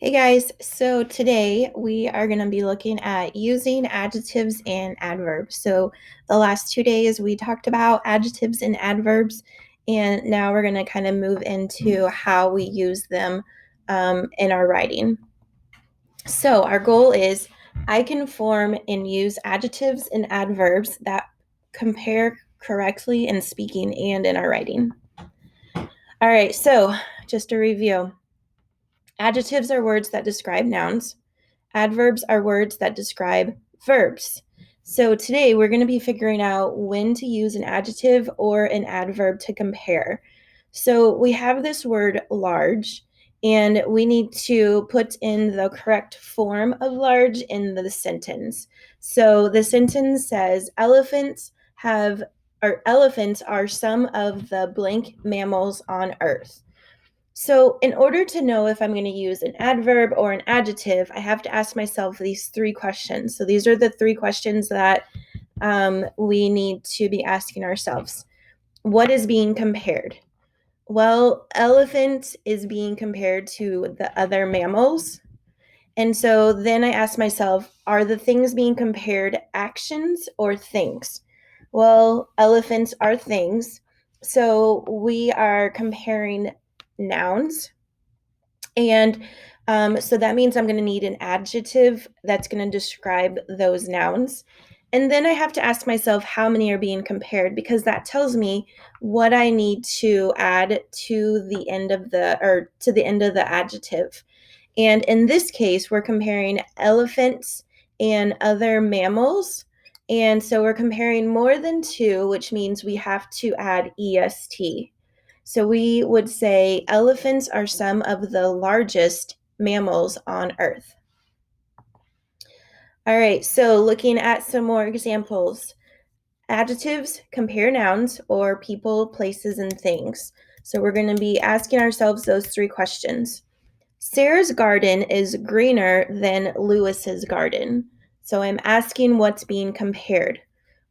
Hey guys, so today we are going to be looking at using adjectives and adverbs. So the last 2 days we talked about adjectives and adverbs, and now we're going to kind of move into how we use them in our writing. So our goal is I can form and use adjectives and adverbs that compare correctly in speaking and in our writing. All right, so just a review. Adjectives are words that describe nouns. Adverbs are words that describe verbs. So today we're going to be figuring out when to use an adjective or an adverb to compare. So we have this word large, and we need to put in the correct form of large in the sentence. So the sentence says elephants are some of the blank mammals on Earth. So, in order to know if I'm going to use an adverb or an adjective, I have to ask myself these three questions. So, these are the three questions that we need to be asking ourselves. What is being compared? Well, elephant is being compared to the other mammals. And so then I ask myself, are the things being compared actions or things? Well, elephants are things. So we are comparing nouns, and so that means I'm going to need an adjective that's going to describe those nouns. And then I have to ask myself how many are being compared, because that tells me what I need to add to the end of the adjective. And in this case, we're comparing elephants and other mammals. And so we're comparing more than two, which means we have to add est. So we would say elephants are some of the largest mammals on Earth. All right, so looking at some more examples. Adjectives compare nouns or people, places, and things. So we're going to be asking ourselves those three questions. Sarah's garden is greener than Lewis's garden. So I'm asking what's being compared.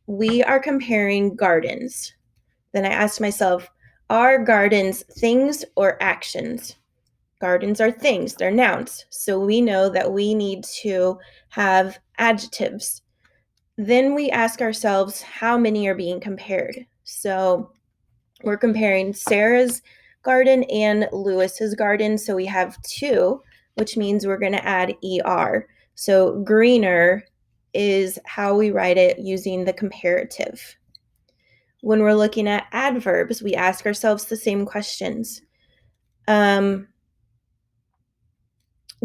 We are comparing gardens. Then I ask myself, are gardens things or actions? Gardens are things, they're nouns. So we know that we need to have adjectives. Then we ask ourselves, how many are being compared? So we're comparing Sarah's garden and Lewis's garden. So we have two, which means we're going to add er. So greener is how we write it using the comparative. When we're looking at adverbs, we ask ourselves the same questions.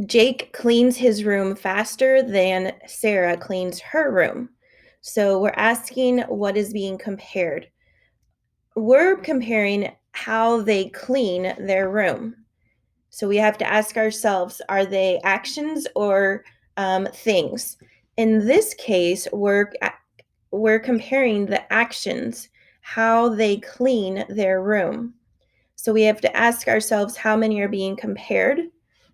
Jake cleans his room faster than Sarah cleans her room. So we're asking what is being compared. We're comparing how they clean their room. So we have to ask ourselves, are they actions or things? In this case, we're comparing the actions, how they clean their room. So we have to ask ourselves how many are being compared.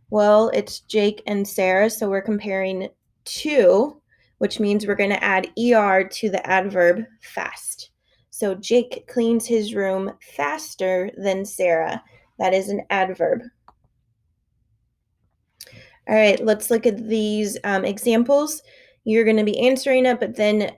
Well, it's Jake and Sarah, so we're comparing two, which means we're going to add er to the adverb fast. So Jake cleans his room faster than Sarah. That is an adverb. All right, let's look at these examples. You're going to be answering it, but then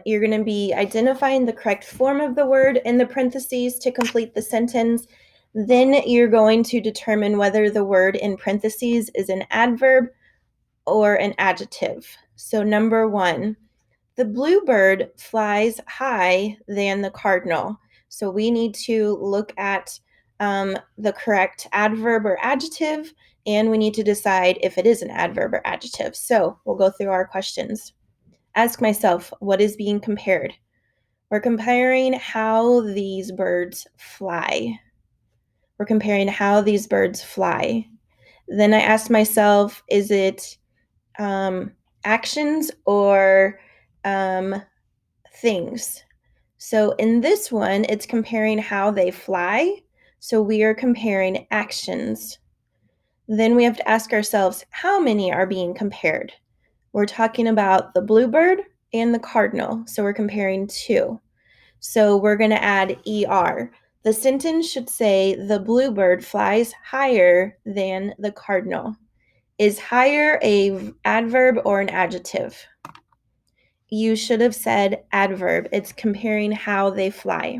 you're going to be identifying the correct form of the word in the parentheses to complete the sentence. Then you're going to determine whether the word in parentheses is an adverb or an adjective. So number 1, the bluebird flies high than the cardinal. So we need to look at the correct adverb or adjective, and we need to decide if it is an adverb or adjective. So we'll go through our questions. Ask myself, what is being compared? We're comparing how these birds fly. We're comparing how these birds fly. Then I ask myself, is it actions or things? So in this one, it's comparing how they fly. So we are comparing actions. Then we have to ask ourselves, how many are being compared? We're talking about the bluebird and the cardinal. So we're comparing two. So we're going to add er. The sentence should say, the bluebird flies higher than the cardinal. Is higher a adverb or an adjective? You should have said adverb. It's comparing how they fly.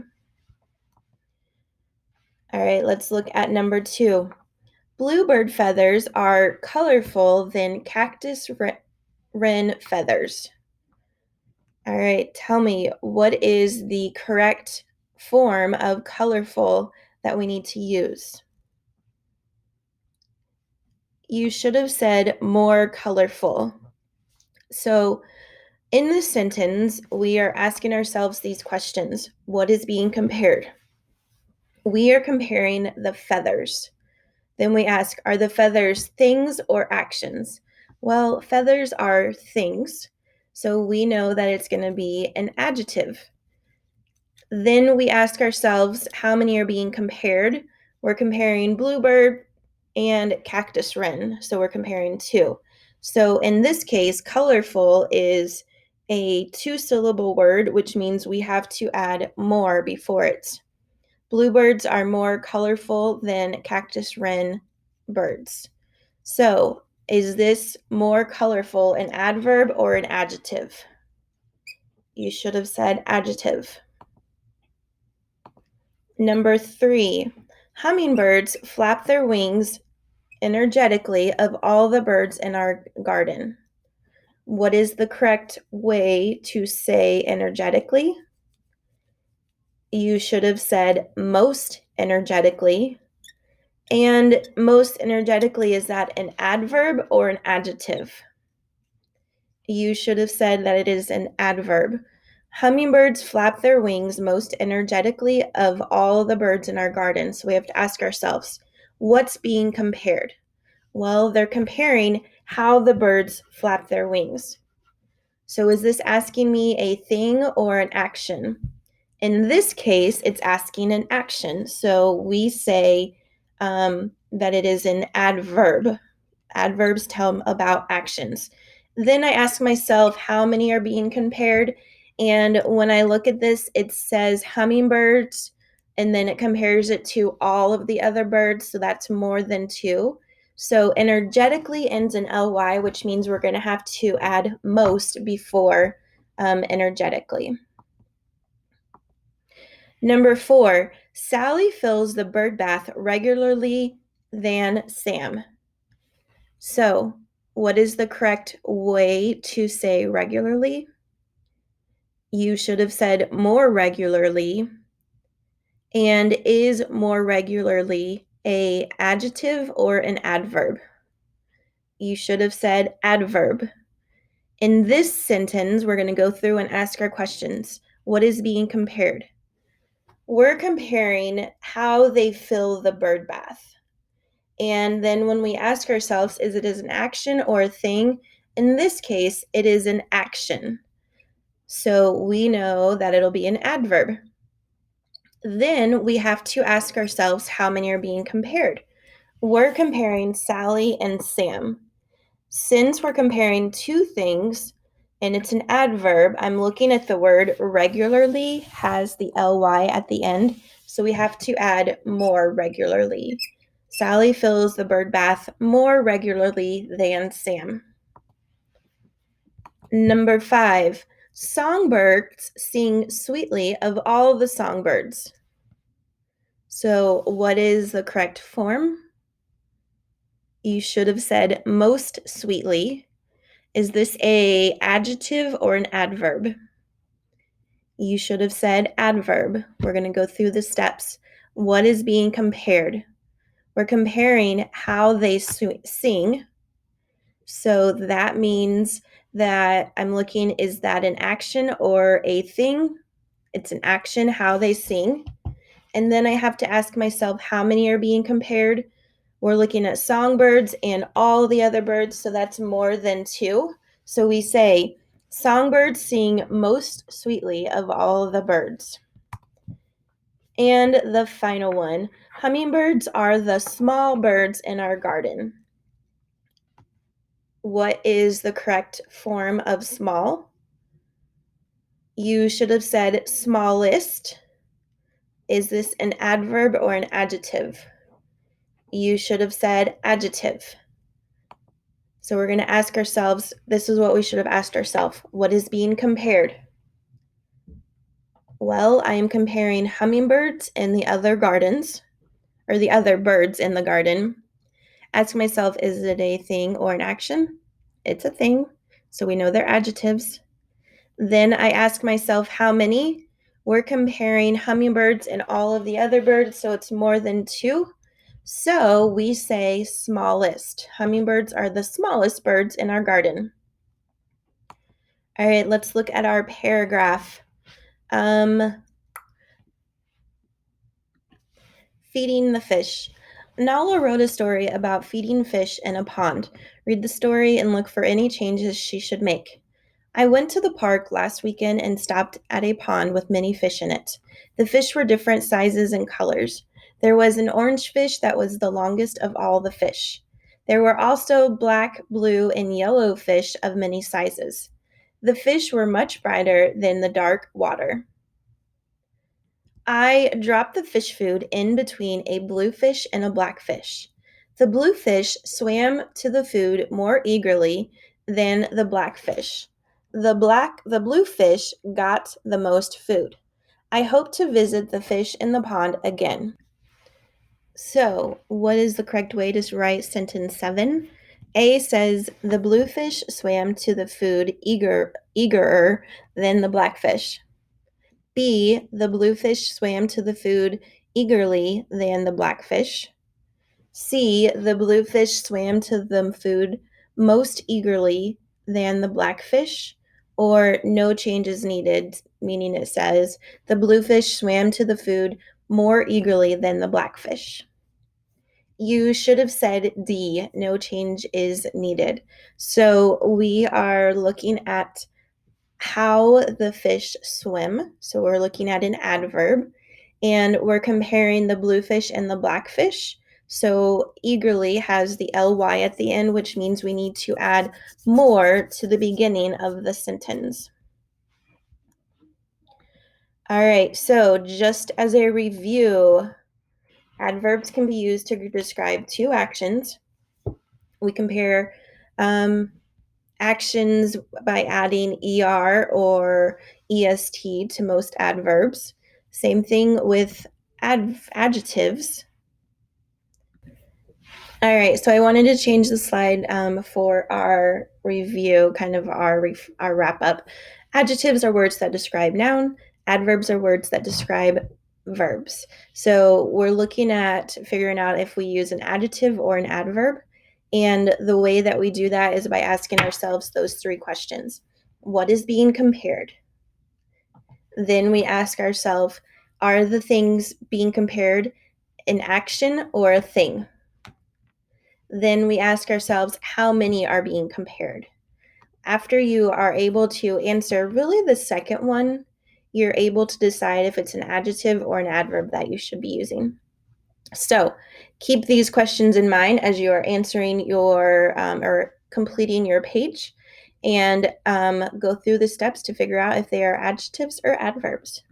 All right, let's look at number 2. Bluebird feathers are colorful than cactus wren feathers. All right, tell me, what is the correct form of colorful that we need to use? You should have said more colorful. So in this sentence, we are asking ourselves these questions. What is being compared? We are comparing the feathers. Then we ask, are the feathers things or actions? Well, feathers are things, so we know that it's going to be an adjective. Then we ask ourselves, how many are being compared? We're comparing bluebird and cactus wren, so we're comparing 2. So in this case, colorful is a 2-syllable word, which means we have to add more before it. Bluebirds are more colorful than cactus wren birds. So, is this more colorful an adverb or an adjective? You should have said adjective. Number 3, hummingbirds flap their wings energetically of all the birds in our garden. What is the correct way to say energetically? You should have said most energetically. And most energetically, is that an adverb or an adjective? You should have said that it is an adverb. Hummingbirds flap their wings most energetically of all the birds in our garden. So we have to ask ourselves, what's being compared? Well, they're comparing how the birds flap their wings. So is this asking me a thing or an action? In this case, it's asking an action. So we say that it is an adverb. Adverbs tell about actions. Then I ask myself, how many are being compared? And when I look at this, it says hummingbirds, and then it compares it to all of the other birds. So that's more than 2. So energetically ends in ly, which means we're going to have to add most before energetically. Number 4, Sally fills the bird bath regularly than Sam. So, what is the correct way to say regularly? You should have said more regularly. And is more regularly a adjective or an adverb? You should have said adverb. In this sentence, we're going to go through and ask our questions. What is being compared? We're comparing how they fill the bird bath. And then when we ask ourselves, is it as an action or a thing? In this case, it is an action. So we know that it'll be an adverb. Then we have to ask ourselves, how many are being compared? We're comparing Sally and Sam. Since we're comparing 2 things and it's an adverb, I'm looking at the word regularly has the ly at the end. So we have to add more regularly. Sally fills the bird bath more regularly than Sam. Number 5, songbirds sing sweetly of all the songbirds. So what is the correct form? You should have said most sweetly. Is this a adjective or an adverb? You should have said adverb. We're going to go through the steps. What is being compared? We're comparing how they sing. So that means that I'm looking, is that an action or a thing? It's an action, how they sing. And then I have to ask myself, how many are being compared? We're looking at songbirds and all the other birds, so that's more than 2. So we say, songbirds sing most sweetly of all the birds. And the final one, hummingbirds are the small birds in our garden. What is the correct form of small? You should have said smallest. Is this an adverb or an adjective? You should have said adjective. So we're going to ask ourselves, this is what we should have asked ourselves. What is being compared? Well, I am comparing hummingbirds in the other gardens, or the other birds in the garden. Ask myself, is it a thing or an action? It's a thing, so we know they're adjectives. Then I ask myself, how many? We're comparing hummingbirds and all of the other birds, so it's more than two. So we say smallest. Hummingbirds are the smallest birds in our garden. All right, let's look at our paragraph. Feeding the fish. Nala wrote a story about feeding fish in a pond. Read the story and look for any changes she should make. I went to the park last weekend and stopped at a pond with many fish in it. The fish were different sizes and colors. There was an orange fish that was the longest of all the fish. There were also black, blue, and yellow fish of many sizes. The fish were much brighter than the dark water. I dropped the fish food in between a bluefish and a blackfish. The bluefish swam to the food more eagerly than the blackfish. The bluefish got the most food. I hope to visit the fish in the pond again. So, what is the correct way to write sentence 7? A says the bluefish swam to the food eagerer than the blackfish. B, the bluefish swam to the food eagerly than the blackfish. C, the bluefish swam to the food most eagerly than the blackfish. Or no changes needed, meaning it says the bluefish swam to the food more eagerly than the blackfish. You should have said D, no change is needed. So we are looking at how the fish swim. So we're looking at an adverb, and we're comparing the bluefish and the blackfish. So eagerly has the ly at the end, which means we need to add more to the beginning of the sentence. All right, so just as a review, adverbs can be used to describe two actions. We compare actions by adding er or est to most adverbs. Same thing with adjectives. All right, so I wanted to change the slide for our review, kind of our wrap up. Adjectives are words that describe noun. Adverbs are words that describe verbs. So we're looking at figuring out if we use an adjective or an adverb. And the way that we do that is by asking ourselves those three questions. What is being compared? Then we ask ourselves, are the things being compared an action or a thing? Then we ask ourselves, how many are being compared? After you are able to answer really the second one, you're able to decide if it's an adjective or an adverb that you should be using. So keep these questions in mind as you are answering your or completing your page, and go through the steps to figure out if they are adjectives or adverbs.